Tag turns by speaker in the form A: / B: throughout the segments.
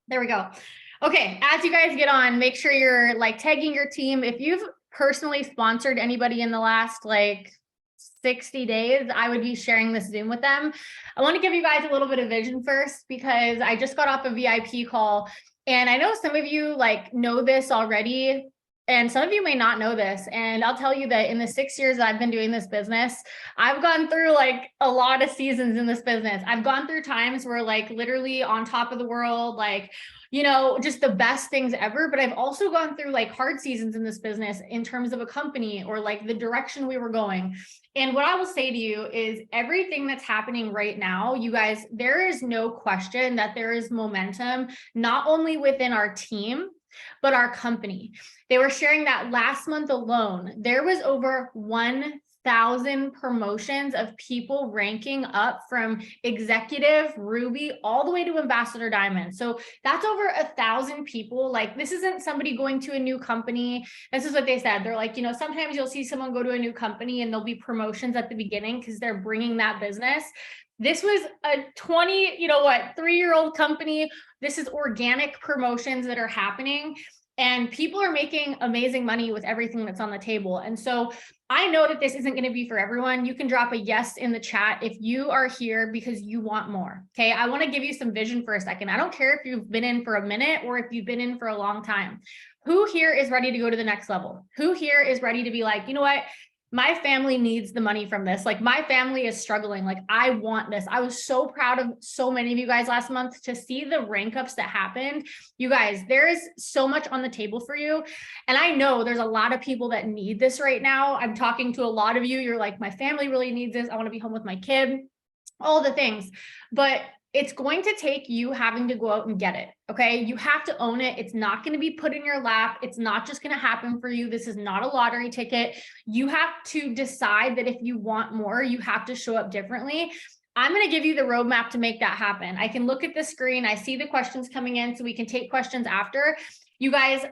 A: There we go. Okay, as you guys get on, make sure you're like tagging your team. If you've personally sponsored anybody in the last like 60 days, I would be sharing this Zoom with them. I want to give you guys a little bit of vision first because I just got off a VIP call and I know some of you like know this already and some of you may not know this. And I'll tell you that in the 6 years that I've been doing this business, I've gone through like a lot of seasons in this business. I've gone through times where like literally on top of the world, like, you know, just the best things ever. But I've also gone through like hard seasons in this business in terms of a company or like the direction we were going. And what I will say to you is everything that's happening right now, you guys, there is no question that there is momentum, not only within our team, but our company. They were sharing that last month alone, there was over 1,000 promotions of people ranking up from executive Ruby all the way to ambassador diamond. So that's over 1,000 people. Like this isn't somebody going to a new company. This is what they said. They're like, you know, sometimes you'll see someone go to a new company and there'll be promotions at the beginning because they're bringing that business. This was a 3-year-old company. This is organic promotions that are happening and people are making amazing money with everything that's on the table. And so I know that this isn't going to be for everyone. You can drop a yes in the chat if you are here because you want more. Okay. I want to give you some vision for a second. I don't care if you've been in for a minute or if you've been in for a long time. Who here is ready to go to the next level? Who here is ready to be like, you know what? My family needs the money from this. Like my family is struggling. Like I want this. I was so proud of so many of you guys last month to see the rank ups that happened. You guys, there is so much on the table for you. And I know there's a lot of people that need this right now. I'm talking to a lot of you. You're like, my family really needs this. I want to be home with my kid, all the things, but it's going to take you having to go out and get it. Okay. You have to own it. It's not going to be put in your lap. It's not just going to happen for you. This is not a lottery ticket. You have to decide that if you want more, you have to show up differently. I'm going to give you the roadmap to make that happen. I can look at the screen. I see the questions coming in so we can take questions after. You guys,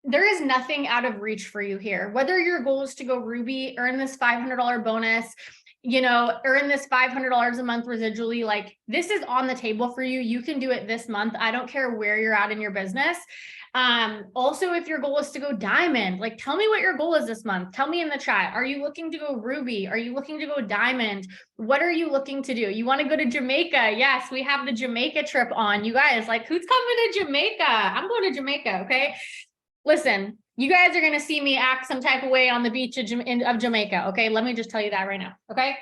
A: there is nothing out of reach for you here. Whether your goal is to go Ruby, earn this $500 bonus, you know, earn this $500 a month residually, like this is on the table for you. You can do it this month. I don't care where you're at in your business. Also, if your goal is to go diamond, like tell me what your goal is this month. Tell me in the chat. Are you looking to go Ruby? Are you looking to go diamond? What are you looking to do? You want to go to Jamaica? Yes, we have the Jamaica trip on. You guys, like who's coming to Jamaica? I'm going to Jamaica. Okay. Listen, you guys are going to see me act some type of way on the beach of Jamaica. Okay. Let me just tell you that right now. Okay.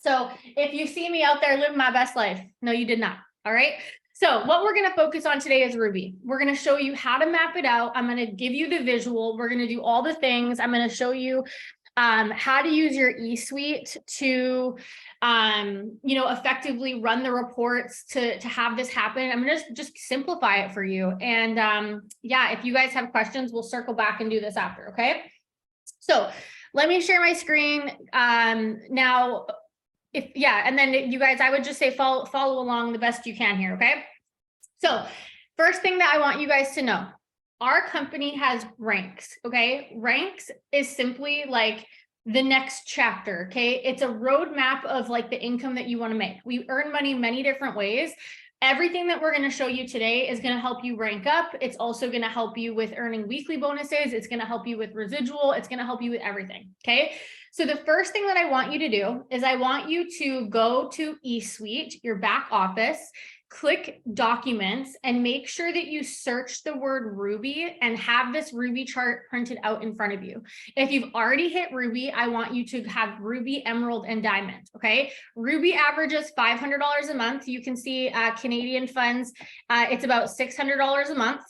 A: So if you see me out there living my best life, no, you did not. All right. So what we're going to focus on today is Ruby. We're going to show you how to map it out. I'm going to give you the visual. We're going to do all the things. I'm going to show you how to use your eSuite to, effectively run the reports to have this happen. I'm going to just simplify it for you. And yeah, if you guys have questions, we'll circle back and do this after. Okay. So let me share my screen now. And then you guys, I would just say follow along the best you can here. Okay. So first thing that I want you guys to know, our company has ranks. Okay. Ranks is simply like the next chapter. Okay. It's a roadmap of like the income that you want to make. We earn money many different ways. Everything that we're going to show you today is going to help you rank up. It's also going to help you with earning weekly bonuses. It's going to help you with residual. It's going to help you with everything. Okay. So the first thing that I want you to do is I want you to go to eSuite, your back office, click documents and make sure that you search the word Ruby and have this Ruby chart printed out in front of you. If you've already hit Ruby, I want you to have Ruby, Emerald, and Diamond. Okay. Ruby averages $500 a month. You can see Canadian funds. It's about $600 a month.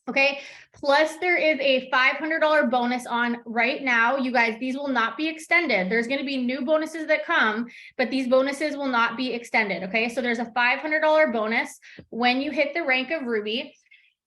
A: Okay. Plus there is a $500 bonus on right now. You guys, these will not be extended. There's going to be new bonuses that come, but these bonuses will not be extended. Okay. So there's a $500 bonus when you hit the rank of Ruby.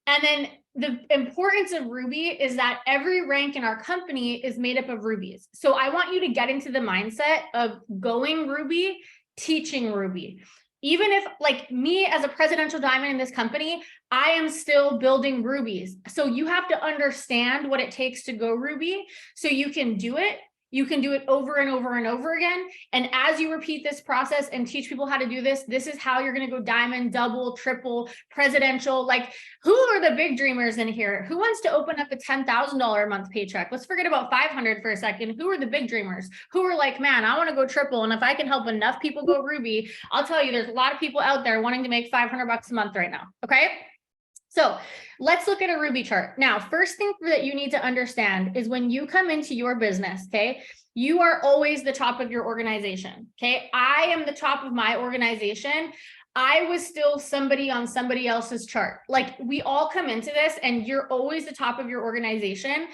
A: And then the importance of Ruby is that every rank in our company is made up of Rubies. So I want you to get into the mindset of going Ruby, teaching Ruby. Even if like me as a presidential diamond in this company, I am still building Rubies. So you have to understand what it takes to go Ruby so you can do it You can do it over and over and over again. And as you repeat this process and teach people how to do this, this is how you're going to go diamond, double, triple, presidential. Like, who are the big dreamers in here? Who wants to open up a $10,000 a month paycheck? Let's forget about 500 for a second. Who are the big dreamers? Who are like, man, I want to go triple. And if I can help enough people go Ruby, I'll tell you, there's a lot of people out there wanting to make 500 bucks a month right now. Okay. So let's look at a Ruby chart. Now, first thing that you need to understand is when you come into your business, okay, you are always the top of your organization. Okay. I am the top of my organization. I was still somebody on somebody else's chart. Like, we all come into this and you're always the top of your organization.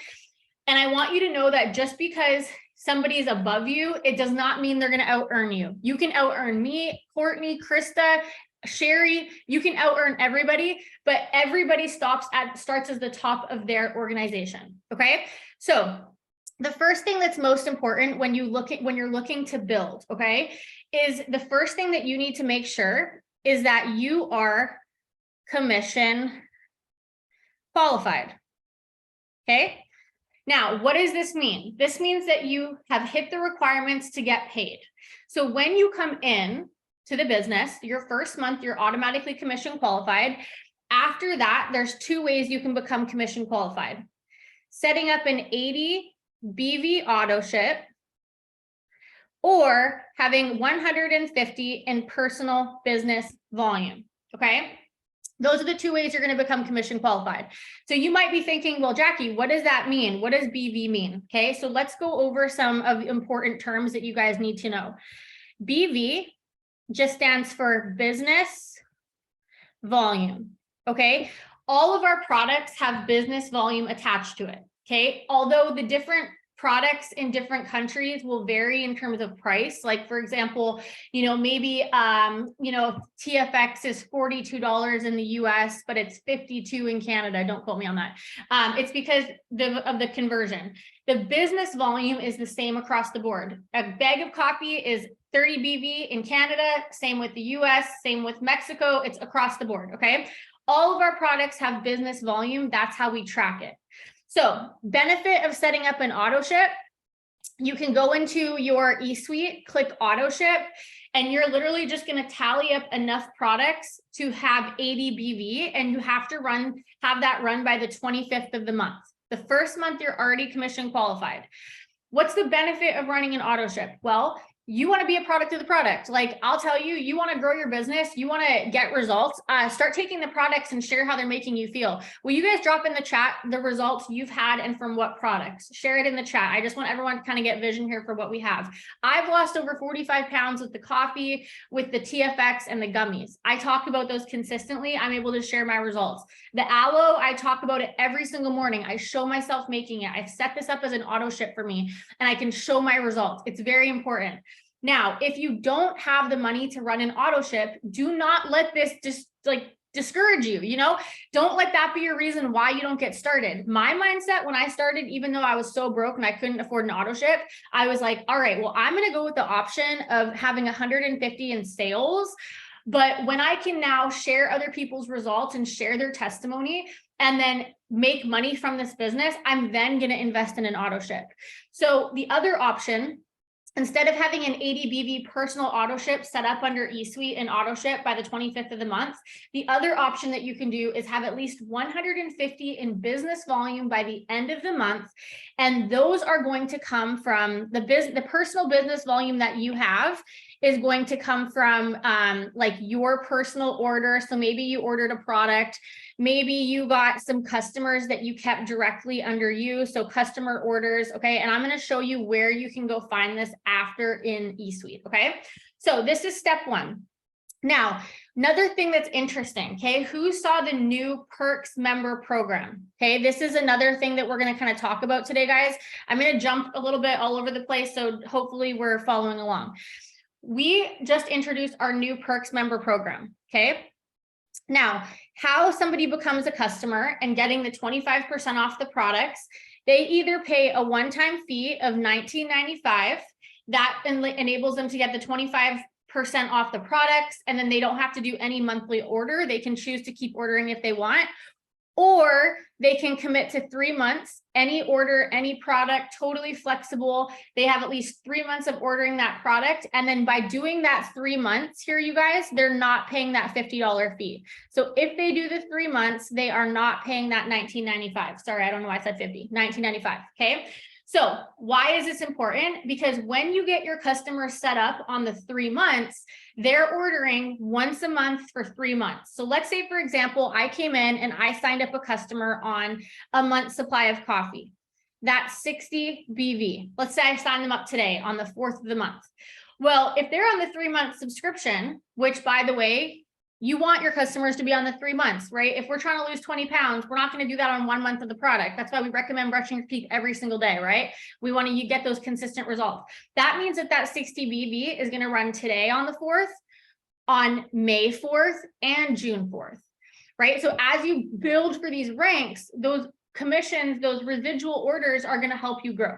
A: And I want you to know that just because somebody is above you, it does not mean they're going to out earn you. You can out earn me, Courtney, Krista, Sherry, you can out earn everybody, but everybody starts as the top of their organization. Okay. So the first thing that's most important when you're looking to build, okay, is the first thing that you need to make sure is that you are commission qualified. Okay. Now, what does this mean? This means that you have hit the requirements to get paid. So when you come in to the business, your first month, you're automatically commission qualified. After that, there's two ways you can become commission qualified. Setting up an 80 BV auto ship or having 150 in personal business volume, okay? Those are the two ways you're going to become commission qualified. So you might be thinking, well, Jackie, what does that mean? What does BV mean? Okay, so let's go over some of the important terms that you guys need to know. BV just stands for business volume, okay? All of our products have business volume attached to it, okay? Although the different products in different countries will vary in terms of price. Like, for example, maybe, TFX is $42 in the US, but it's $52 in Canada. Don't quote me on that. It's because of the conversion. The business volume is the same across the board. A bag of coffee is 30 BV in Canada, same with the US, same with Mexico. It's across the board, okay? All of our products have business volume. That's how we track it. So, benefit of setting up an auto ship, you can go into your eSuite, click auto ship, and you're literally just going to tally up enough products to have 80 BV, and you have to have that run by the 25th of the month. The first month, you're already commission qualified. What's the benefit of running an auto ship? Well, you want to be a product of the product. Like, I'll tell you, you want to grow your business, you want to get results, start taking the products and share how they're making you feel. Will you guys drop in the chat the results you've had and from what products? Share it in the chat. I just want everyone to kind of get vision here for what we have. I've lost over 45 pounds with the coffee, with the TFX and the gummies. I talk about those consistently. I'm able to share my results. The aloe, I talk about it every single morning. I show myself making it. I've set this up as an auto ship for me, and I can show my results. It's very important. Now, if you don't have the money to run an auto ship, do not let this just discourage you, don't let that be your reason why you don't get started. My mindset when I started, even though I was so broke and I couldn't afford an auto ship, I was like, all right, well, I'm going to go with the option of having 150 in sales. But when I can now share other people's results and share their testimony and then make money from this business, I'm then going to invest in an auto ship. So the other option, instead of having an 80 BV personal auto ship set up under eSuite and auto ship by the 25th of the month, the other option that you can do is have at least 150 in business volume by the end of the month. And those are going to come from the personal business volume that you have is going to come from your personal order. So maybe you ordered a product, maybe you got some customers that you kept directly under you. So customer orders. Okay. And I'm going to show you where you can go find this after in eSuite. Okay. So this is step one. Now, another thing that's interesting. Okay. Who saw the new Perks member program? Okay. This is another thing that we're going to kind of talk about today, guys. I'm going to jump a little bit all over the place. So hopefully we're following along. We just introduced our new Perks member program, okay? Now, how somebody becomes a customer and getting the 25% off the products, they either pay a one-time fee of $19.95 that enables them to get the 25% off the products, and then they don't have to do any monthly order. They can choose to keep ordering if they want. or they can commit to 3 months, any order, any product, totally flexible. They have at least 3 months of ordering that product. And then by doing that 3 months here, you guys, they're not paying that $50 fee. So if they do the 3 months, they are not paying that $19.95. Sorry, I don't know why I said 50, $19.95, okay? So why is this important? Because when you get your customers set up on the 3 months, they're ordering once a month for 3 months. So let's say, for example, I came in and I signed up a customer on a month's supply of coffee. That's 60 BV. Let's say I signed them up today on the 4th of the month. Well, if they're on the 3-month subscription, which by the way, you want your customers to be on the 3 months, right? If we're trying to lose 20 pounds, we're not going to do that on 1 month of the product. That's why we recommend brushing your teeth every single day, right? We want to get those consistent results. That means that that 60 BV is going to run today on the 4th, on May 4th, and June 4th, right? So as you build for these ranks, those commissions, those residual orders are going to help you grow.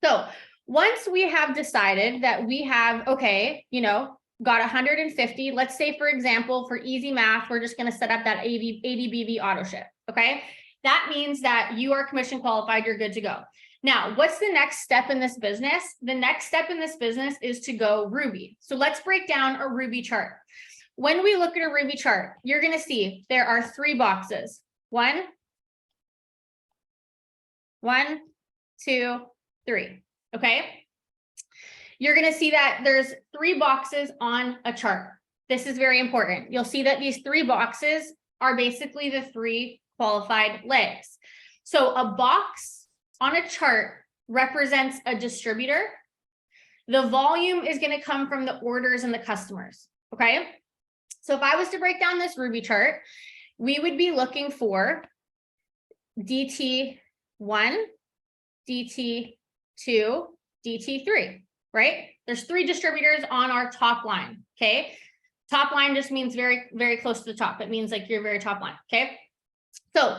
A: So once we have decided that we have, okay, you know, got 150, let's say, for example, for easy math, we're just going to set up that 80 BV auto ship. Okay. That means that you are commission qualified. You're good to go. Now, what's the next step in this business? The next step in this business is to go Ruby. So let's break down a Ruby chart. When we look at a Ruby chart, you're going to see there are 3 boxes. 1, 2, 3. Okay. You're going to see that there's 3 boxes on a chart. This is very important. You'll see that these 3 boxes are basically the 3 qualified legs. So a box on a chart represents a distributor. The volume is going to come from the orders and the customers. Okay. So if I was to break down this Ruby chart, we would be looking for DT1, DT2, DT3. Right? There's 3 distributors on our top line. Okay. Top line just means very, very close to the top. It means like your very top line. Okay. So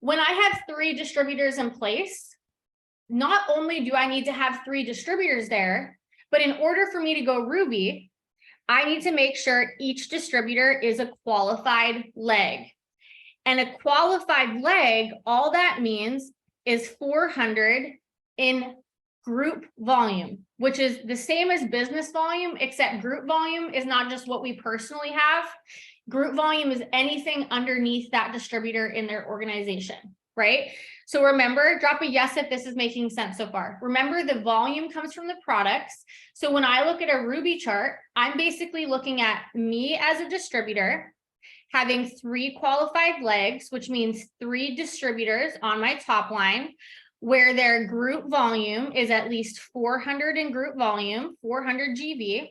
A: when I have 3 distributors in place, not only do I need to have 3 distributors there, but in order for me to go Ruby, I need to make sure each distributor is a qualified leg. And a qualified leg, all that means is 400 in group volume, which is the same as business volume, except group volume is not just what we personally have. Group volume is anything underneath that distributor in their organization, right? So remember, drop a yes if this is making sense so far. Remember, the volume comes from the products. So when I look at a Ruby chart, I'm basically looking at me as a distributor, having 3 qualified legs, which means 3 distributors on my top line, where their group volume is at least 400 in group volume, 400 GV.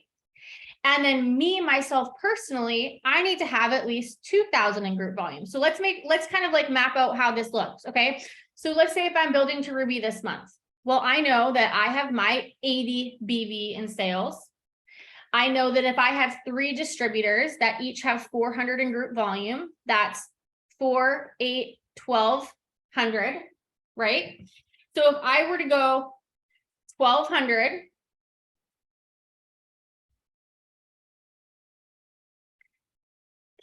A: And then me, myself personally, I need to have at least 2,000 in group volume. So let's kind of like map out how this looks. Okay. So let's say if I'm building to Ruby this month. Well, I know that I have my 80 BV in sales. I know that if I have 3 distributors that each have 400 in group volume, that's 4, 8, 1,200. Right? So if I were to go 1,200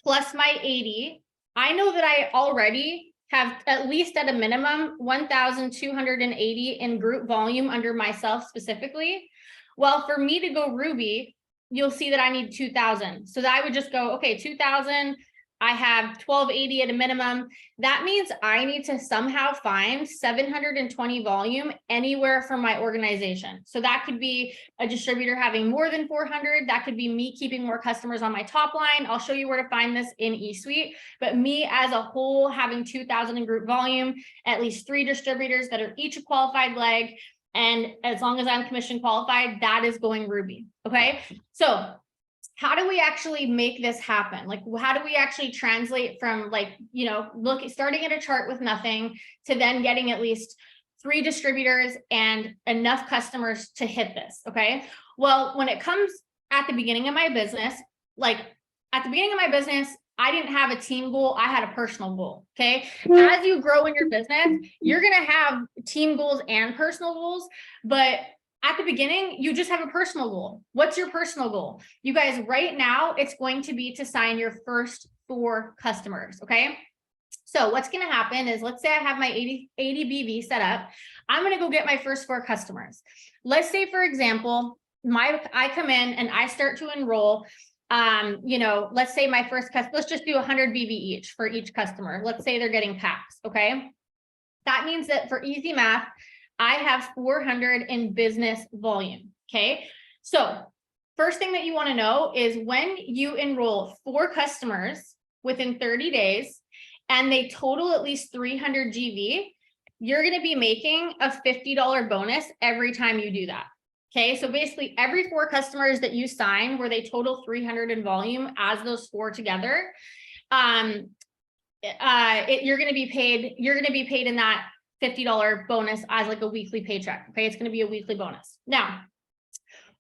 A: plus my 80, I know that I already have at least at a minimum 1,280 in group volume under myself specifically. Well, for me to go Ruby, you'll see that I need 2,000. So that I would just go, okay, 2,000. I have 1,280 at a minimum. That means I need to somehow find 720 volume anywhere from my organization. So that could be a distributor having more than 400. That could be me keeping more customers on my top line. I'll show you where to find this in eSuite, but me as a whole having 2,000 in group volume, at least 3 distributors that are each a qualified leg. And as long as I'm commission qualified, that is going Ruby. Okay. So how do we actually make this happen? Like, how do we actually translate from like, you know, starting at a chart with nothing to then getting at least 3 distributors and enough customers to hit this? Okay. Well, when it comes at the beginning of my business, I didn't have a team goal. I had a personal goal. Okay. As you grow in your business, you're going to have team goals and personal goals, but at the beginning, you just have a personal goal. What's your personal goal? You guys, right now, it's going to be to sign your first 4 customers, okay? So what's going to happen is, let's say I have my 80 BV set up. I'm going to go get my first 4 customers. Let's say, for example, I come in and I start to enroll, let's say my first customer, let's just do 100 BV each for each customer. Let's say they're getting packs. Okay. That means that for easy math, I have 400 in business volume. Okay. So first thing that you want to know is, when you enroll 4 customers within 30 days, and they total at least 300 GV, you're going to be making a $50 bonus every time you do that. Okay, so basically every 4 customers that you sign where they total 300 in volume as those 4 together, you're going to be paid in that $50 bonus as like a weekly paycheck. Okay, it's going to be a weekly bonus. Now,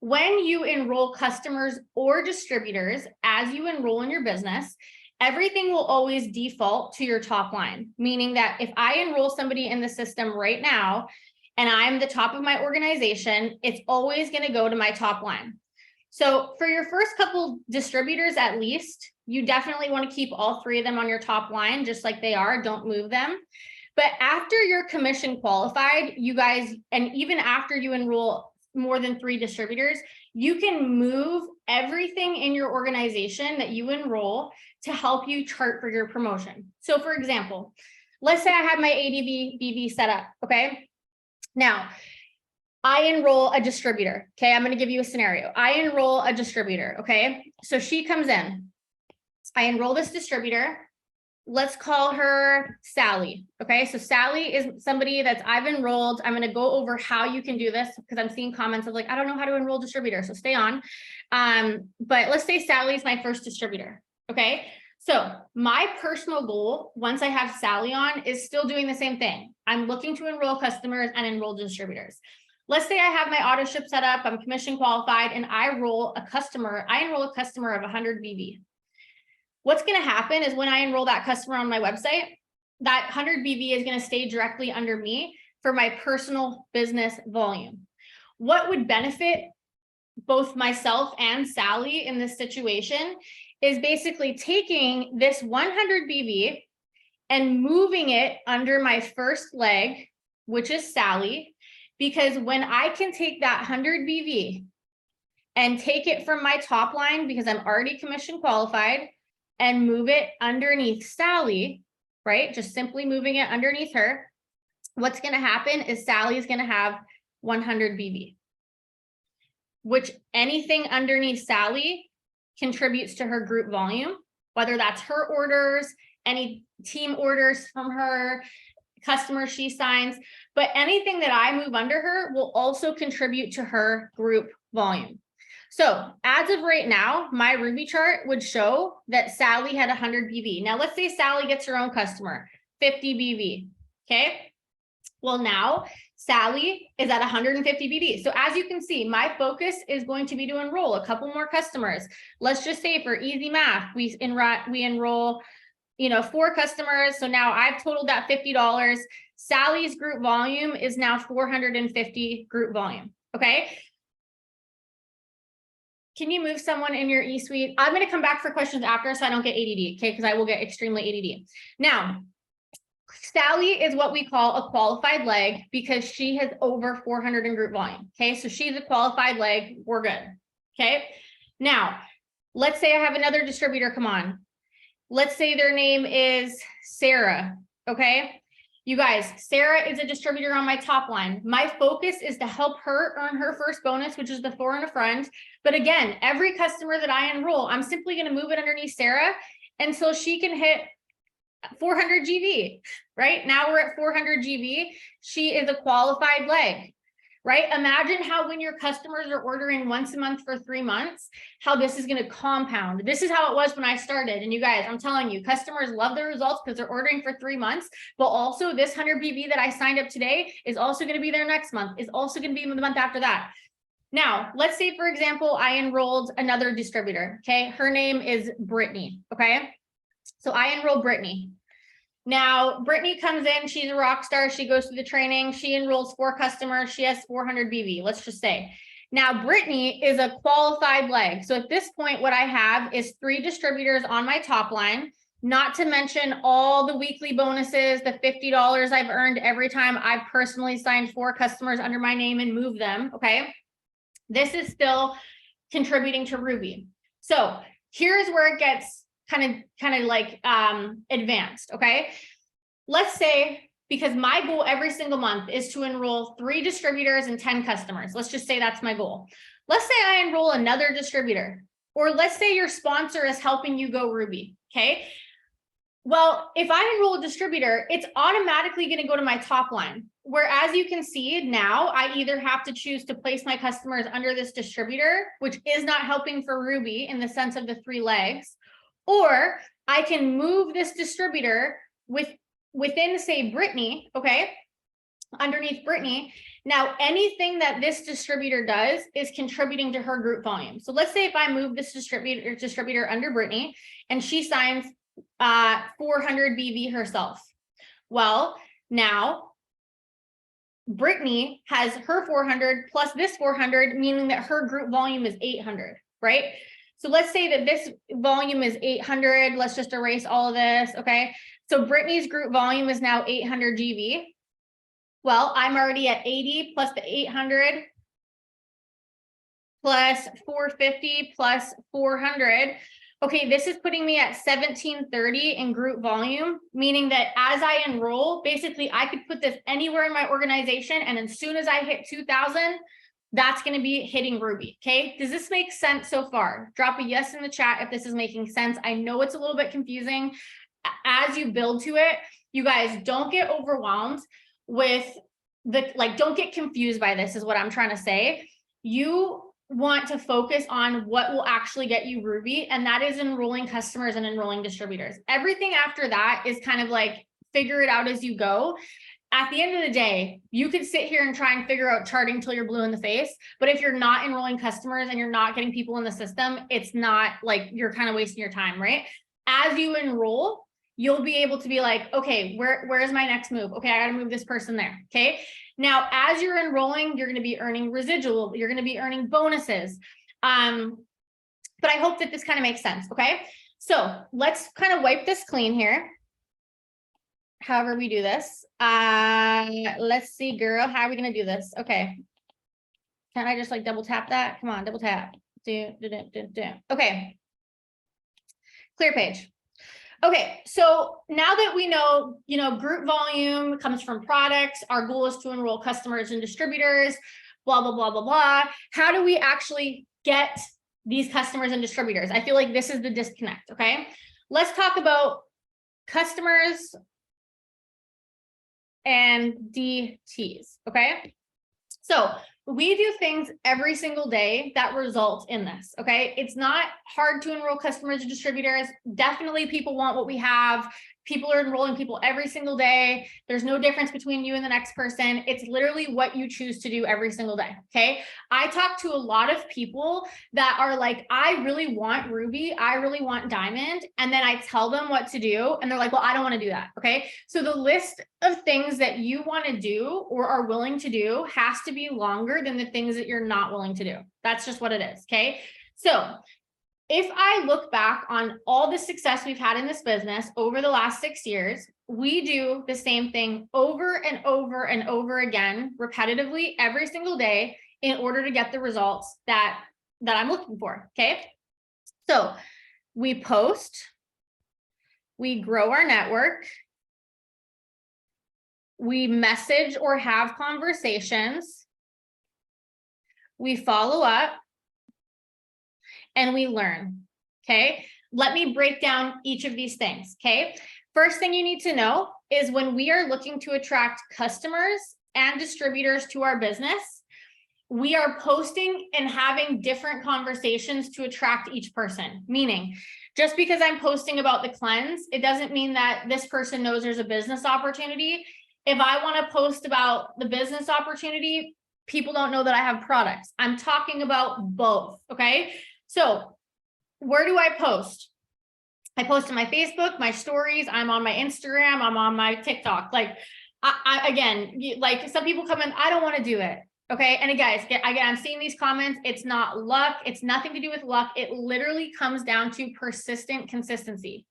A: when you enroll customers or distributors, as you enroll in your business, everything will always default to your top line, meaning that if I enroll somebody in the system right now and I'm the top of my organization, it's always going to go to my top line. So for your first couple distributors, at least, you definitely want to keep all 3 of them on your top line, just like they are. Don't move them. But after you're commission qualified, you guys, and even after you enroll more than 3 distributors, you can move everything in your organization that you enroll to help you chart for your promotion. So for example, let's say I have my 80 BV set up. Okay. Now I enroll a distributor. Okay. I'm going to give you a scenario. I enroll a distributor. Okay. So she comes in, I enroll this distributor. Let's call her Sally. Okay, so Sally is somebody that I've enrolled. I'm going to go over how you can do this because I'm seeing comments of like, I don't know how to enroll distributor, so stay on. But let's say Sally's my first distributor. Okay, so my personal goal once I have Sally on is still doing the same thing. I'm looking to enroll customers and enroll distributors. Let's say I have my auto ship set up, I'm commission qualified, and I enroll a customer of 100 BV. What's going to happen is when I enroll that customer on my website, that 100 BV is going to stay directly under me for my personal business volume. What would benefit both myself and Sally in this situation is basically taking this 100 BV and moving it under my first leg, which is Sally, because when I can take that 100 BV and take it from my top line, because I'm already commission qualified, and move it underneath Sally, right? Just simply moving it underneath her. What's going to happen is Sally is going to have 100 BV, which anything underneath Sally contributes to her group volume, whether that's her orders, any team orders from her, customers she signs, but anything that I move under her will also contribute to her group volume. So as of right now, my Ruby chart would show that Sally had 100 BV. Now let's say Sally gets her own customer, 50 BV, okay? Well, now Sally is at 150 BV. So as you can see, my focus is going to be to enroll a couple more customers. Let's just say for easy math, we enroll 4 customers. So now I've totaled that $50. Sally's group volume is now 450 group volume, okay? Can you move someone in your eSuite? I'm going to come back for questions after so I don't get ADD, okay? Because I will get extremely ADD. Now, Sally is what we call a qualified leg because she has over 400 in group volume, okay? So she's a qualified leg. We're good, okay? Now, let's say I have another distributor come on. Let's say their name is Sarah, okay? You guys, Sarah is a distributor on my top line. My focus is to help her earn her first bonus, which is the 4 and a friend. But again, every customer that I enroll, I'm simply going to move it underneath Sarah until she can hit 400 GV, right? Now we're at 400 GV. She is a qualified leg, right? Imagine how when your customers are ordering once a month for 3 months, how this is going to compound. This is how it was when I started. And you guys, I'm telling you, customers love the results because they're ordering for 3 months, but also this 100 BV that I signed up today is also going to be there next month, is also going to be the month after that. Now, let's say, for example, I enrolled another distributor, okay? Her name is Brittany, okay? So I enroll Brittany. Now, Brittany comes in, she's a rock star. She goes through the training. She enrolls 4 customers. She has 400 BV, let's just say. Now, Brittany is a qualified leg. So at this point, what I have is 3 distributors on my top line. Not to mention all the weekly bonuses, the $50 I've earned every time I've personally signed 4 customers under my name and moved them, okay? This is still contributing to Ruby. So here's where it gets kind of like advanced, okay? Let's say, because my goal every single month is to enroll 3 distributors and 10 customers. Let's just say that's my goal. Let's say I enroll another distributor, or let's say your sponsor is helping you go Ruby, okay? Well, if I enroll a distributor, it's automatically going to go to my top line. Whereas you can see now, I either have to choose to place my customers under this distributor, which is not helping for Ruby in the sense of the 3 legs, or I can move this distributor within, say, Brittany, okay, underneath Brittany. Now, anything that this distributor does is contributing to her group volume. So let's say if I move this distributor under Brittany and she signs 400 BV herself. Well, now Brittany has her 400 plus this 400, meaning that her group volume is 800, right? So let's say that this volume is 800. Let's just erase all of this, okay? So Brittany's group volume is now 800 GV. Well, I'm already at 80 plus the 800 plus 450 plus 400. Okay, this is putting me at 1730 in group volume, meaning that as I enroll, basically I could put this anywhere in my organization, and as soon as I hit 2000, that's going to be hitting Ruby. Okay, does this make sense so far? Drop a yes in the chat if this is making sense. I know it's a little bit confusing. As you build to it, you guys don't get overwhelmed with don't get confused by this, is what I'm trying to say. You want to focus on what will actually get you Ruby, and that is enrolling customers and enrolling distributors. Everything after that is kind of like figure it out as you go. At the end of the day, you could sit here and try and figure out charting till you're blue in the face, but if you're not enrolling customers and you're not getting people in the system, it's not like, you're kind of wasting your time, right? As you enroll, you'll be able to be like, okay, where's my next move? Okay, I got to move this person there. Okay. Now, as you're enrolling, you're going to be earning residual, you're going to be earning bonuses. But I hope that this kind of makes sense. Okay. So let's kind of wipe this clean here. However we do this. Let's see, girl, how are we going to do this? Okay. Can I just like double tap that? Come on, double tap. Okay. Clear page. Okay, so now that we know, group volume comes from products, our goal is to enroll customers and distributors, blah, blah, blah, blah, blah. How do we actually get these customers and distributors? I feel like this is the disconnect, okay? Let's talk about customers and DTs, okay? So we do things every single day that result in this, okay? It's not hard to enroll customers and distributors. Definitely people want what we have. People are enrolling people every single day. There's no difference between you and the next person. It's literally what you choose to do every single day, okay? I talk to a lot of people that are like, I really want Ruby. I really want Diamond. And then I tell them what to do. And they're like, well, I don't want to do that, okay? So the list of things that you want to do or are willing to do has to be longer than the things that you're not willing to do. That's just what it is, okay? So if I look back on all the success we've had in this business over the last 6 years, we do the same thing over and over and over again, repetitively every single day in order to get the results that I'm looking for, okay? So we post, we grow our network, we message or have conversations, we follow up, and we learn, okay? Let me break down each of these things, okay? First thing you need to know is when we are looking to attract customers and distributors to our business, we are posting and having different conversations to attract each person. Meaning, just because I'm posting about the cleanse, it doesn't mean that this person knows there's a business opportunity. If I want to post about the business opportunity, people don't know that I have products. I'm talking about both, okay? So where do I post? I post on my Facebook, my stories, I'm on my Instagram, I'm on my TikTok. Like, again, like some people come in, I don't want to do it. Okay. And guys, again, I'm seeing these comments. It's not luck. It's nothing to do with luck. It literally comes down to persistent consistency.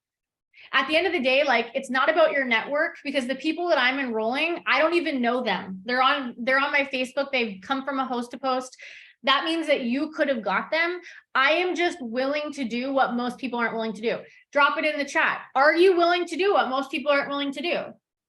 A: At the end of the day, like, it's not about your network, because the people that I'm enrolling, I don't even know them. They're on my Facebook. They've come from a host to post. That means that you could have got them. I am just willing to do what most people aren't willing to do. Drop it in the chat. Are you willing to do what most people aren't willing to do?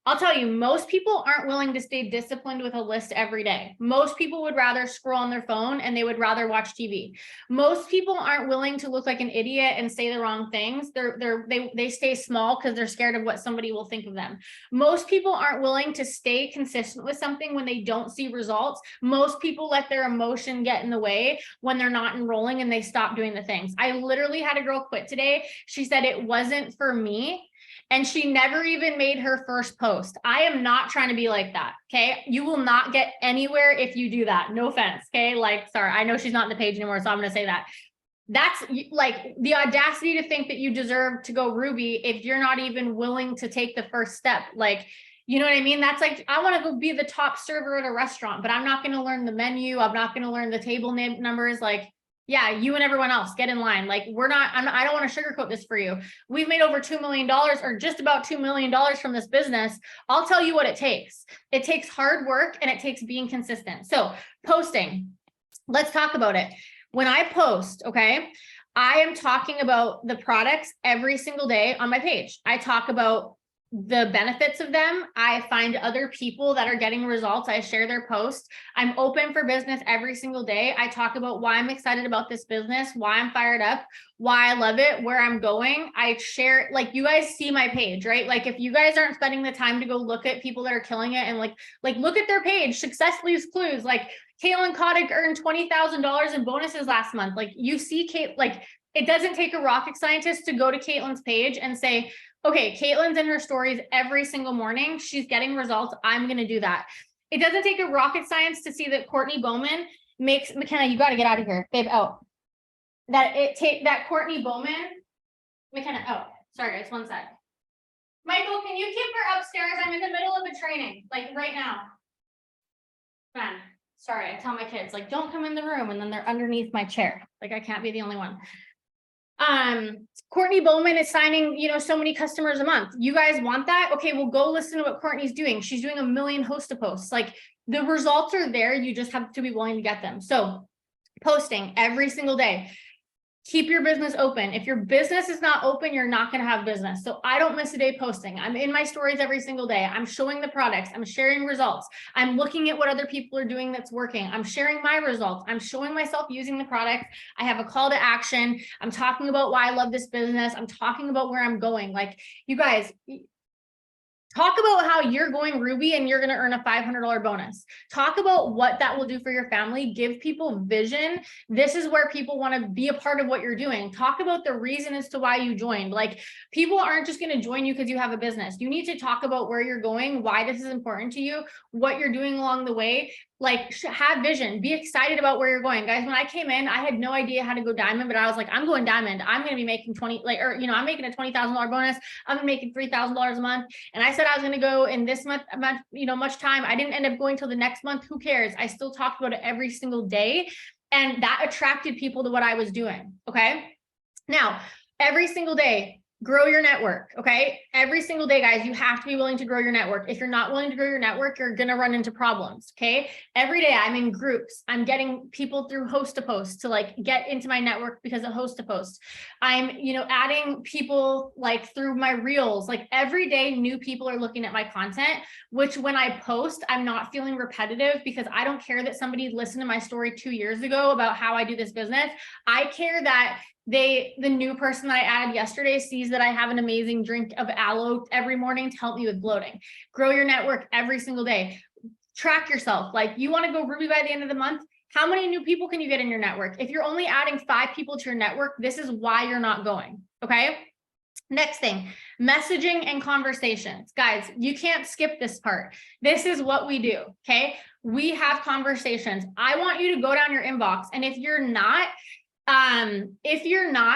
A: I'll tell you, most people aren't willing to stay disciplined with a list every day. Most people would rather scroll on their phone, and they would rather watch TV. Most people aren't willing to look like an idiot and say the wrong things. They stay small because they're scared of what somebody will think of them. Most people aren't willing to stay consistent with something when they don't see results. Most people let their emotion get in the way when they're not enrolling, and they stop doing the things. I literally had a girl quit today. She said it wasn't for me, and she never even made her first post. I am not trying to be like that, okay? You will not get anywhere if you do that. No offense, okay? Like, sorry, I know she's not on the page anymore, so I'm gonna say that. That's like the audacity to think that you deserve to go Ruby if you're not even willing to take the first step. Like, you know what I mean? That's like, I want to go be the top server at a restaurant, but I'm not going to learn the menu. I'm not going to learn the table name numbers. Like, yeah, you and everyone else get in line. Like, I don't want to sugarcoat this for you. We've made over $2 million, or just about $2 million from this business. I'll tell you what it takes. It takes hard work, and it takes being consistent. So posting, let's talk about it. When I post, okay, I am talking about the products every single day on my page. I talk about the benefits of them. I find other people that are getting results. I share their posts. I'm open for business every single day. I talk about why I'm excited about this business, why I'm fired up, why I love it, where I'm going. I share, like, you guys see my page, right? Like, if you guys aren't spending the time to go look at people that are killing it and like look at their page, success leaves clues. Like, Caitlin Kotick earned $20,000 in bonuses last month. Like, you see Kate, like, it doesn't take a rocket scientist to go to Caitlin's page and say, okay, Caitlin's in her stories every single morning. She's getting results. I'm going to do that. It doesn't take a rocket science to see that Courtney Bowman makes, McKenna, you got to get out of here, babe, out. That Courtney Bowman, McKenna, out. Sorry, it's one sec. Michael, can you keep her upstairs? I'm in the middle of a training, like right now. Man, sorry, I tell my kids, like, don't come in the room, and then they're underneath my chair. Like, I can't be the only one. Courtney Bowman is signing, so many customers a month. You guys want that? Okay, well, go listen to what Courtney's doing. She's doing 1 million host posts. Like, the results are there. You just have to be willing to get them. So posting every single day. Keep your business open. If your business is not open, you're not going to have business. So I don't miss a day posting. I'm in my stories every single day. I'm showing the products. I'm sharing results. I'm looking at what other people are doing that's working. I'm sharing my results. I'm showing myself using the product. I have a call to action. I'm talking about why I love this business. I'm talking about where I'm going. Like, you guys, talk about how you're going Ruby and you're going to earn a $500 bonus. Talk about what that will do for your family. Give people vision. This is where people want to be a part of what you're doing. Talk about the reason as to why you joined. Like, people aren't just going to join you because you have a business. You need to talk about where you're going, why this is important to you, what you're doing along the way. Like, have vision, be excited about where you're going. Guys, when I came in, I had no idea how to go diamond, but I was like, I'm going diamond. I'm going to be making I'm making a $20,000 bonus. I'm making $3,000 a month. And I said I was going to go in this month, much time. I didn't end up going till the next month. Who cares? I still talked about it every single day. And that attracted people to what I was doing. Okay. Now, every single day, grow your network. Okay. Every single day, guys, you have to be willing to grow your network. If you're not willing to grow your network, you're going to run into problems. Okay. Every day I'm in groups. I'm getting people through host to post to like get into my network because of host to post. I'm, adding people like through my reels. Like, every day new people are looking at my content, which when I post, I'm not feeling repetitive, because I don't care that somebody listened to my story 2 years ago about how I do this business. I care that the new person that I added yesterday sees that I have an amazing drink of aloe every morning to help me with bloating. Grow your network every single day. Track yourself. Like, you want to go Ruby by the end of the month? How many new people can you get in your network? If you're only adding 5 people to your network, this is why you're not going. Okay. Next thing, messaging and conversations. Guys, you can't skip this part. This is what we do. Okay. We have conversations. I want you to go down your inbox. And if you're not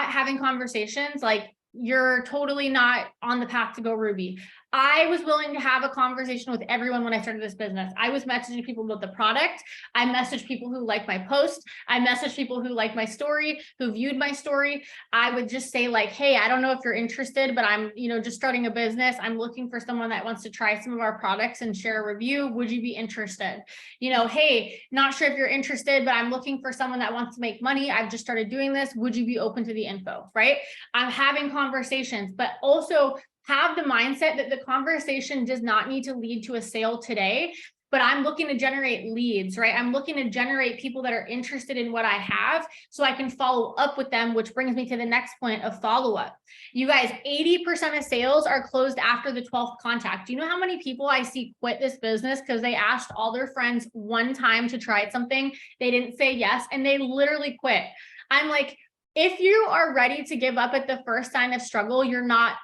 A: having conversations, like, you're totally not on the path to go Ruby. I was willing to have a conversation with everyone when I started this business. I was messaging people about the product. I messaged people who liked my post. I messaged people who liked my story, who viewed my story. I would just say like, hey, I don't know if you're interested, but I'm, just starting a business. I'm looking for someone that wants to try some of our products and share a review. Would you be interested? Hey, not sure if you're interested, but I'm looking for someone that wants to make money. I've just started doing this. Would you be open to the info, right? I'm having conversations, but also have the mindset that the conversation does not need to lead to a sale today, but I'm looking to generate leads, right? I'm looking to generate people that are interested in what I have so I can follow up with them, which brings me to the next point of follow-up. You guys, 80% of sales are closed after the 12th contact. Do you know how many people I see quit this business because they asked all their friends one time to try something, they didn't say yes, and they literally quit? I'm like, if you are ready to give up at the first sign of struggle, you're not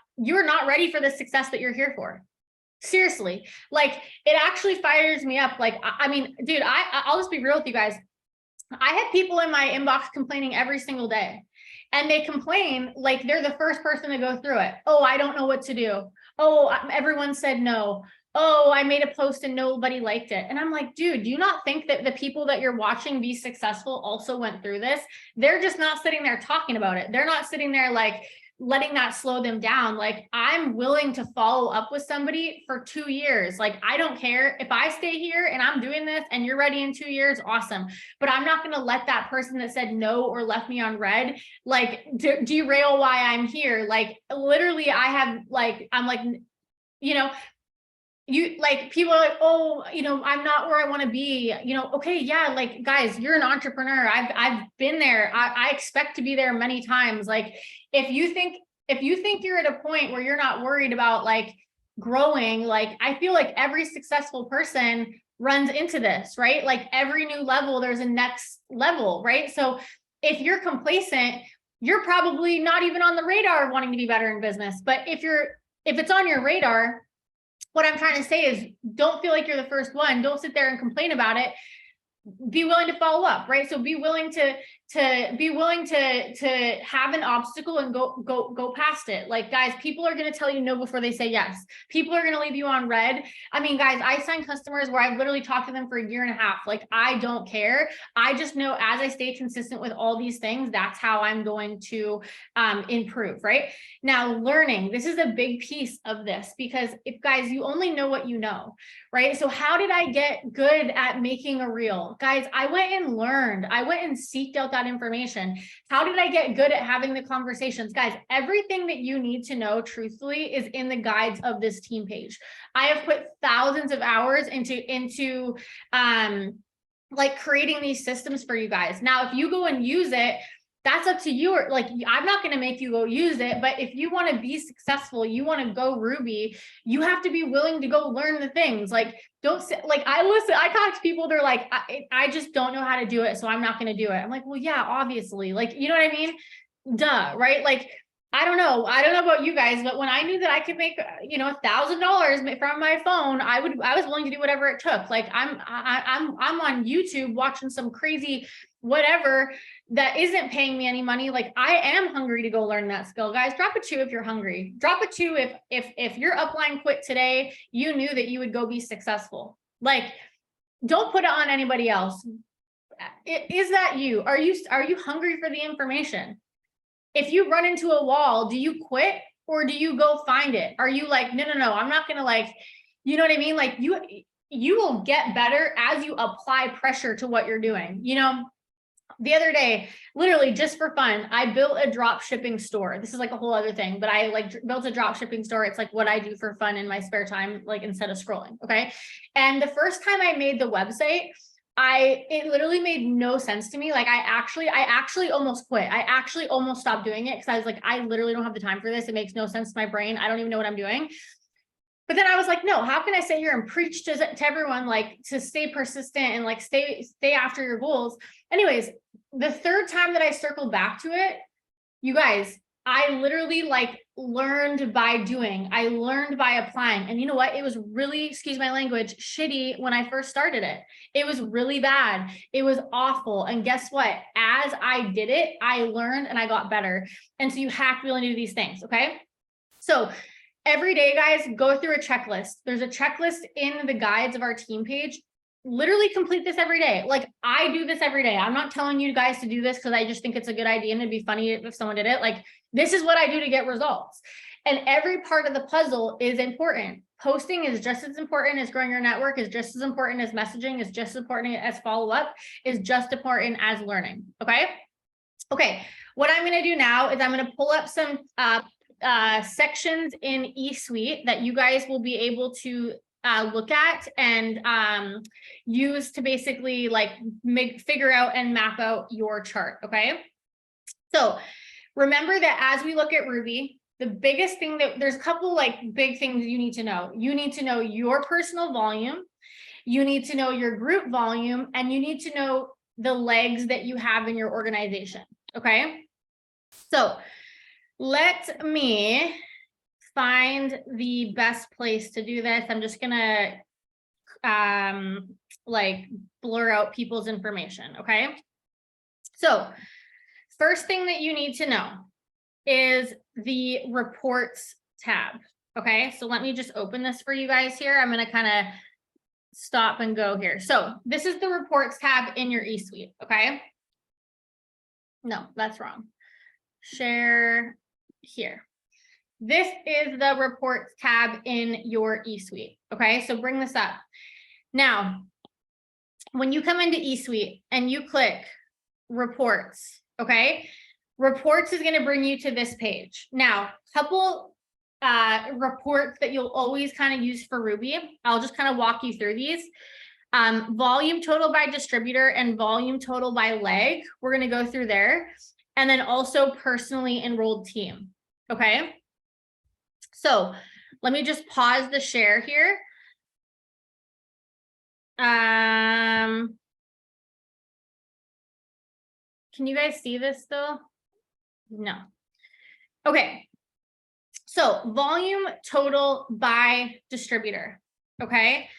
A: ready for the success that you're here for. Seriously, like it actually fires me up. Like, I mean, dude, I'll just be real with you guys. I have people in my inbox complaining every single day, and they complain like they're the first person to go through it. Oh, I don't know what to do. Oh, everyone said no. Oh, I made a post and nobody liked it. And I'm like, dude, do you not think that the people that you're watching be successful also went through this? They're just not sitting there talking about it. They're not sitting there like letting that slow them down. Like, I'm willing to follow up with somebody for 2 years. Like, I don't care if I stay here and I'm doing this and you're ready in 2 years, awesome. But I'm not going to let that person that said no or left me on red, like derail why I'm here. Like, literally I'm like, you like, people are like, oh, I'm not where I want to be, okay, yeah, like, guys, you're an entrepreneur. I've been there. I expect to be there many times. Like, if you think you're at a point where you're not worried about like growing, like, I feel like every successful person runs into this, right? Like, every new level, there's a next level, right? So if you're complacent, you're probably not even on the radar of wanting to be better in business. But if it's on your radar, what I'm trying to say is, don't feel like you're the first one. Don't sit there and complain about it. Be willing to follow up, right? So be willing to have an obstacle and go past it. Like, guys, people are going to tell you no before they say yes. People are going to leave you on red. I mean, guys, I sign customers where I've literally talked to them for 1.5 years. Like, I don't care. I just know as I stay consistent with all these things, that's how I'm going to improve, right? Now, learning, this is a big piece of this, because if, guys, you only know what you know, right? So how did I get good at making a reel? Guys, I went and learned. I went and seeked out that information. How did I get good at having the conversations? Guys, everything that you need to know, truthfully, is in the guides of this team page. I have put thousands of hours into like creating these systems for you guys. Now, if you go and use it, that's up to you. Or like, I'm not going to make you go use it, but if you want to be successful, you want to go Ruby, you have to be willing to go learn the things. Like, don't sit, like, I talk to people, they're like, I just don't know how to do it, so I'm not going to do it. I'm like, well, yeah, obviously, like, you know what I mean? Duh, right? Like, I don't know about you guys, but when I knew that I could make, $1,000 from my phone, I was willing to do whatever it took. Like, I'm on YouTube watching some crazy whatever that isn't paying me any money. Like, I am hungry to go learn that skill. Guys, drop a 2 if you're hungry. Drop a 2 if your upline quit today, you knew that you would go be successful. Like, don't put it on anybody else. Is that you? Are you hungry for the information? If you run into a wall, do you quit or do you go find it? Are you like, no, I'm not going to, like, you know what I mean? Like, you will get better as you apply pressure to what you're doing. The other day, literally just for fun, I built a drop shipping store. This is like a whole other thing, but I built a drop shipping store. It's like what I do for fun in my spare time, like, instead of scrolling. Okay. And the first time I made the website, it literally made no sense to me. Like, I actually almost quit. I actually almost stopped doing it because I was like, I literally don't have the time for this. It makes no sense to my brain. I don't even know what I'm doing. But then I was like, no, how can I sit here and preach to everyone, like, to stay persistent and like stay after your goals? Anyways, the third time that I circled back to it, you guys, I literally learned by doing. I learned by applying. And you know what? It was really, excuse my language, shitty when I first started it. It was really bad. It was awful. And guess what? As I did it, I learned and I got better. And so you have to be willing to do these things. Okay. So every day, guys, go through a checklist. There's a checklist in the guides of our team page. Literally complete this every day. Like, I do this every day. I'm not telling you guys to do this because I just think it's a good idea and it'd be funny if someone did it. Like, this is what I do to get results. And every part of the puzzle is important. Posting is just as important as growing your network, is just as important as messaging, is just as important as follow-up, is just as important as learning. Okay. Okay. What I'm going to do now is I'm going to pull up some sections in eSuite that you guys will be able to look at and use to basically like figure out and map out your chart. Okay. So remember that as we look at Ruby, the biggest thing that there's a couple like big things you need to know. You need to know your personal volume. You need to know your group volume, and you need to know the legs that you have in your organization. Okay. So let me find the best place to do this. I'm just gonna like blur out people's information. Okay. So first thing that you need to know is the reports tab. Okay. So let me just open this for you guys here. I'm going to kind of stop and go here. So this is the reports tab in your eSuite. Okay. No, that's wrong. Share here. This is the reports tab in your eSuite. Okay. So bring this up. Now, when you come into eSuite and you click reports, okay, reports is going to bring you to this page. Now, a couple reports that you'll always kind of use for Ruby. I'll just kind of walk you through these. Volume total by distributor and volume total by leg. We're going to go through there. And then also personally enrolled team. Okay. So let me just pause the share here. Can you guys see this still? No. Okay. So volume total by distributor. Okay.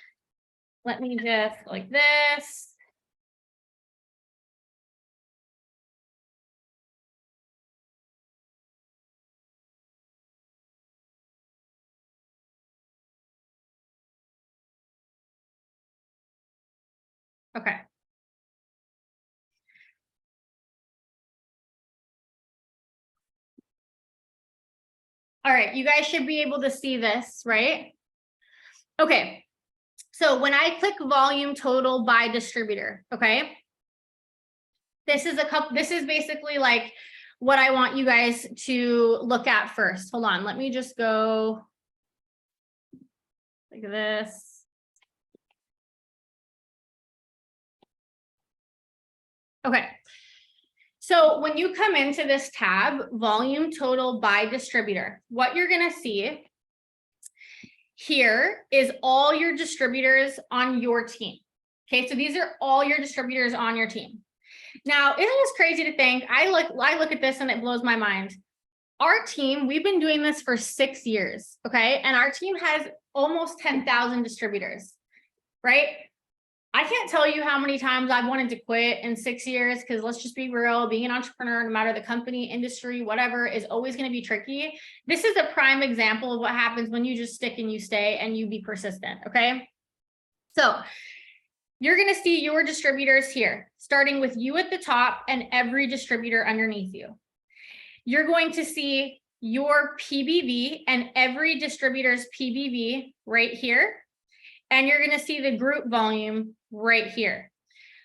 A: Let me just like this. Okay. All right, you guys should be able to see this, right? Okay, so when I click volume total by distributor, okay, this is basically like what I want you guys to look at first. Hold on, let me just go like this. Okay, so when you come into this tab, volume total by distributor, what you're gonna see here is all your distributors on your team. Okay, so these are all your distributors on your team. Now, isn't this crazy to think? I look at this and it blows my mind. Our team, we've been doing this for 6 years, okay? And our team has almost 10,000 distributors, right? I can't tell you how many times I've wanted to quit in 6 years, because let's just be real, being an entrepreneur, no matter the company, industry, whatever, is always going to be tricky. This is a prime example of what happens when you just stick and you stay and you be persistent, okay? So you're going to see your distributors here, starting with you at the top and every distributor underneath you. You're going to see your PBV and every distributor's PBV right here. And you're going to see the group volume right here.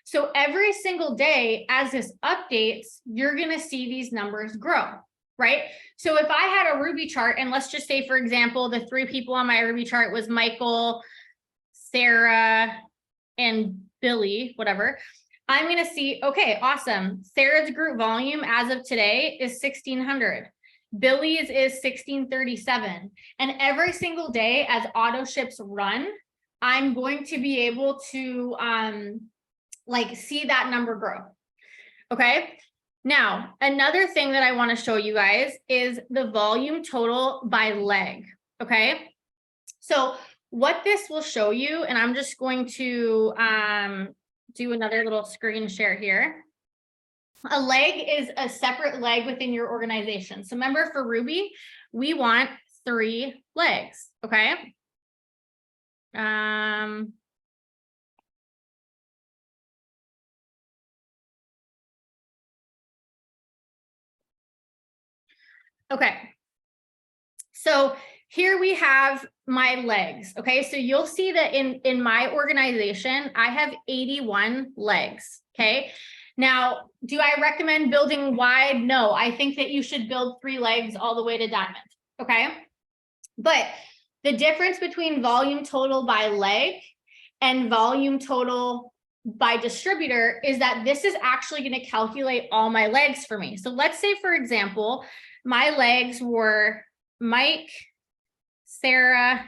A: So every single day as this updates, you're going to see these numbers grow, right? So if I had a Ruby chart, and let's just say, for example, the 3 people on my Ruby chart was Michael, Sarah, and Billy, whatever, I'm going to see, okay, awesome. Sarah's group volume as of today is 1,600. Billy's is 1,637. And every single day as auto ships run, I'm going to be able to like see that number grow. Okay. Now, another thing that I want to show you guys is the volume total by leg. Okay. So what this will show you, and I'm just going to do another little screen share here. A leg is a separate leg within your organization. So remember, for Ruby, we want 3 legs, okay? Okay. So here we have my legs, okay? So you'll see that in my organization, I have 81 legs, okay? Now, do I recommend building wide? No, I think that you should build 3 legs all the way to diamond, okay? But the difference between volume total by leg and volume total by distributor is that this is actually going to calculate all my legs for me. So let's say, for example, my legs were Mike, Sarah,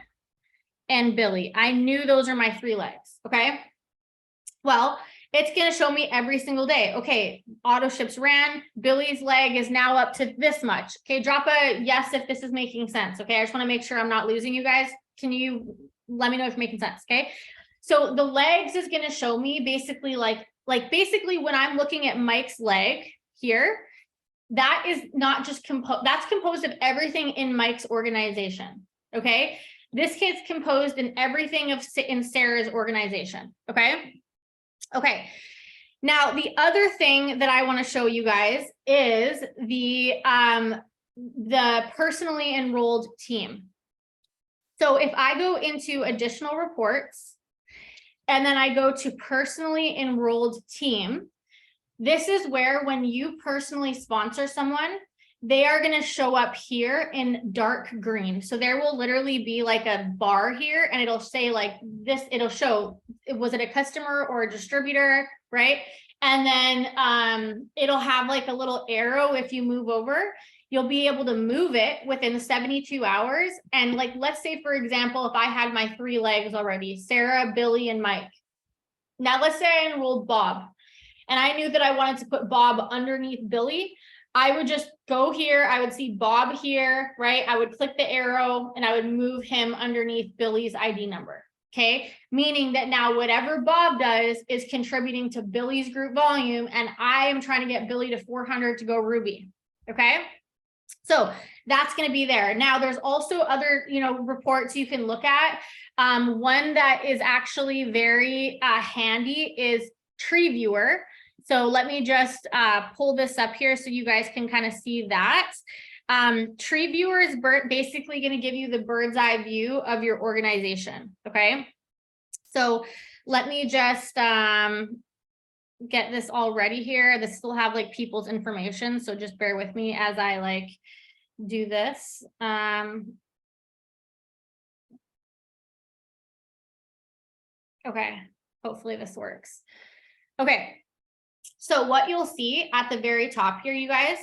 A: and Billy. I knew those are my 3 legs, okay? Well, it's going to show me every single day. Okay, auto ships ran. Billy's leg is now up to this much. Okay, drop a yes if this is making sense. Okay, I just want to make sure I'm not losing you guys. Can you let me know if it's making sense? Okay, so the legs is going to show me basically like basically when I'm looking at Mike's leg here, that is not just that's composed of everything in Mike's organization. Okay, this kid's composed in everything in Sarah's organization. Okay. Okay, now the other thing that I want to show you guys is the personally enrolled team. So if I go into additional reports and then I go to personally enrolled team, this is where when you personally sponsor someone, they are going to show up here in dark green. So there will literally be like a bar here and it'll say like this, it'll show, was it a customer or a distributor, right? And then it'll have like a little arrow. If you move over, you'll be able to move it within 72 hours. And like, let's say, for example, if I had my 3 legs already, Sarah, Billy, and Mike. Now let's say I enrolled Bob and I knew that I wanted to put Bob underneath Billy. I would just go here. I would see Bob here, right? I would click the arrow and I would move him underneath Billy's ID number. Okay. Meaning that now whatever Bob does is contributing to Billy's group volume. And I am trying to get Billy to 400 to go Ruby. Okay. So that's going to be there. Now there's also other, reports you can look at. One that is actually very handy is Tree Viewer. So let me just pull this up here so you guys can kind of see that. Tree Viewer is basically going to give you the bird's eye view of your organization. Okay. So let me just get this all ready here. This will have like people's information. So just bear with me as I like do this. Okay. Hopefully this works. Okay. So what you'll see at the very top here, you guys,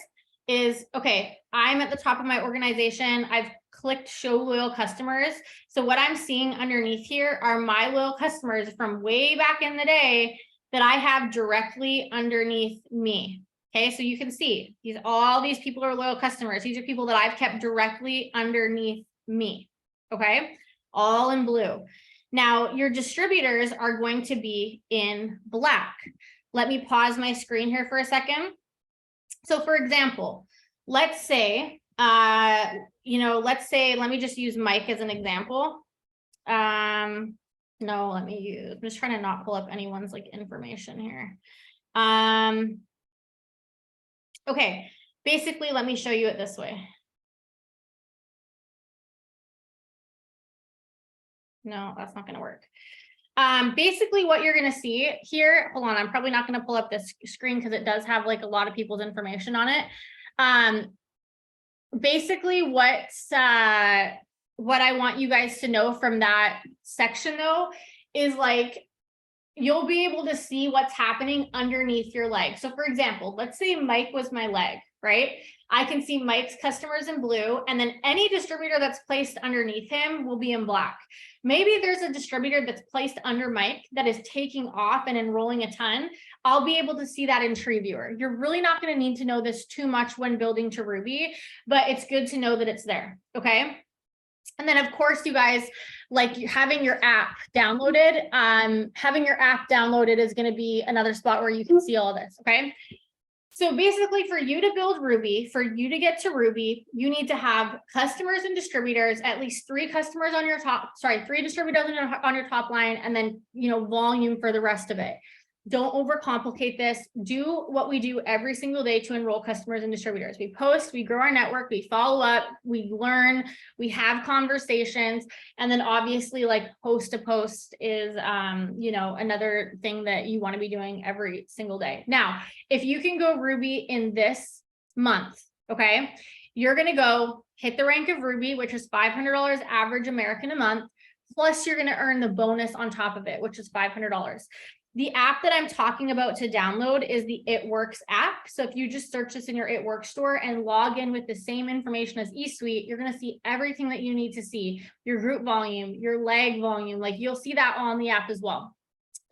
A: is, okay, I'm at the top of my organization. I've clicked show loyal customers. So what I'm seeing underneath here are my loyal customers from way back in the day that I have directly underneath me. Okay, so you can see all these people are loyal customers. These are people that I've kept directly underneath me. Okay, all in blue. Now your distributors are going to be in black. Let me pause my screen here for a second. So for example, let's say, let me just use Mike as an example. I'm just trying to not pull up anyone's like information here. Okay, basically, let me show you it this way. No, that's not going to work. Basically what you're going to see here, hold on, I'm probably not going to pull up this screen because it does have like a lot of people's information on it. Basically what I want you guys to know from that section though, is like, you'll be able to see what's happening underneath your leg. So for example, let's say Mike was my leg, right? I can see Mike's customers in blue, and then any distributor that's placed underneath him will be in black. Maybe there's a distributor that's placed under Mike that is taking off and enrolling a ton. I'll be able to see that in Tree Viewer. You're really not going to need to know this too much when building to Ruby, but it's good to know that it's there. Okay. And then of course, you guys, like having your app downloaded, is going to be another spot where you can see all this. Okay. So basically, for you to build Ruby, for you to get to Ruby, you need to have customers and distributors, at least 3 customers on your top, 3 distributors on your top line, and then, you know, volume for the rest of it. Don't overcomplicate this. Do what we do every single day to enroll customers and distributors. We post, we grow our network, we follow up, we learn, we have conversations, and then obviously like post to post is, you know, another thing that you want to be doing every single day. Now, if you can go Ruby in this month, okay, you're going to go hit the rank of Ruby, which is $500 average American a month, plus you're going to earn the bonus on top of it, which is $500. The app that I'm talking about to download is the It Works app. So if you just search this in your It Works store and log in with the same information as eSuite, you're going to see everything that you need to see, your group volume, your leg volume, like you'll see that on the app as well.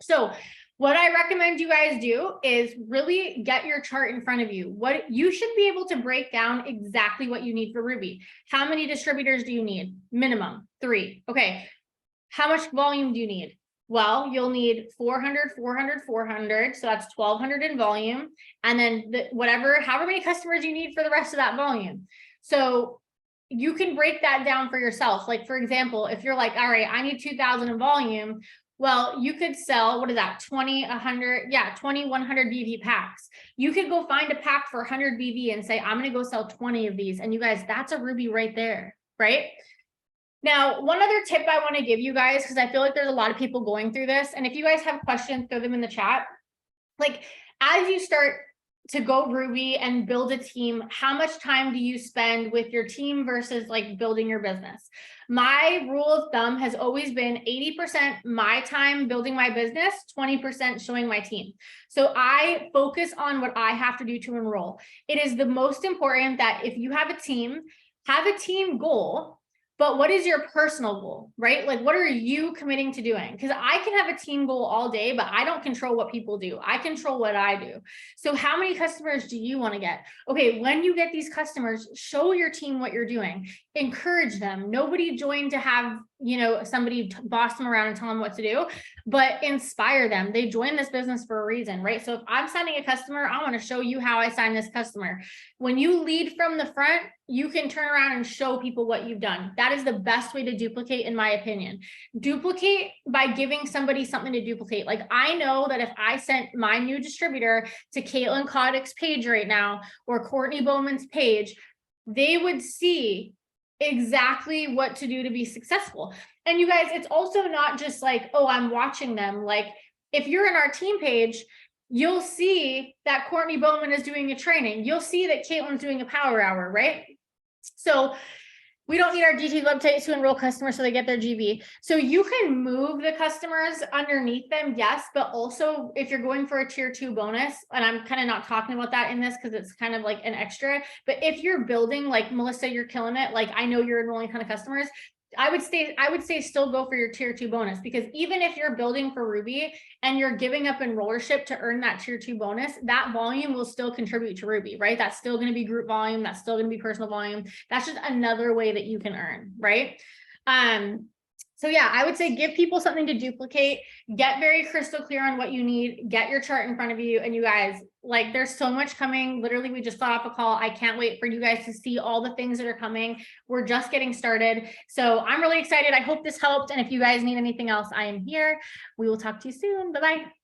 A: So what I recommend you guys do is really get your chart in front of you. What you should be able to break down exactly what you need for Ruby. How many distributors do you need? Minimum 3. Okay. How much volume do you need? Well, you'll need 400, 400, 400. So that's 1,200 in volume. And then however many customers you need for the rest of that volume. So you can break that down for yourself. Like, for example, if you're like, all right, I need 2,000 in volume. Well, you could sell, what is that? 20, 100, 100 BV packs. You could go find a pack for 100 BV and say, I'm going to go sell 20 of these. And you guys, that's a Ruby right there, right? Now, one other tip I want to give you guys, because I feel like there's a lot of people going through this. And if you guys have questions, throw them in the chat. Like, as you start to go Ruby and build a team, how much time do you spend with your team versus like building your business? My rule of thumb has always been 80% my time building my business, 20% showing my team. So I focus on what I have to do to enroll. It is the most important that if you have a team goal. But what is your personal goal, right? Like, what are you committing to doing? Because I can have a team goal all day, but I don't control what people do. I control what I do. So how many customers do you want to get? Okay, when you get these customers, show your team what you're doing. Encourage them. Nobody joined to have, you know, somebody boss them around and tell them what to do, but inspire them. They joined this business for a reason, right? So if I'm signing a customer, I want to show you how I sign this customer. When you lead from the front, you can turn around and show people what you've done. That is the best way to duplicate, in my opinion. Duplicate by giving somebody something to duplicate. Like, I know that if I sent my new distributor to Caitlin Coddick's page right now, or Courtney Bowman's page, they would see exactly what to do to be successful. And you guys, it's also not just like, oh, I'm watching them. Like, if you're in our team page, you'll see that Courtney Bowman is doing a training. You'll see that Caitlin's doing a power hour, right? So we don't need our DT website to enroll customers so they get their GB. So you can move the customers underneath them, yes, but also if you're going for a tier 2 bonus, and I'm kind of not talking about that in this because it's kind of like an extra, but if you're building, like Melissa, you're killing it. Like, I know you're enrolling a ton of customers. I would say still go for your tier 2 bonus, because even if you're building for Ruby and you're giving up enrollership to earn that tier 2 bonus, that volume will still contribute to Ruby, right? That's still going to be group volume. That's still going to be personal volume. That's just another way that you can earn, right? So yeah, I would say give people something to duplicate, get very crystal clear on what you need, get your chart in front of you. And you guys, like, there's so much coming. Literally, we just got off a call. I can't wait for you guys to see all the things that are coming. We're just getting started. So I'm really excited. I hope this helped. And if you guys need anything else, I am here. We will talk to you soon. Bye-bye.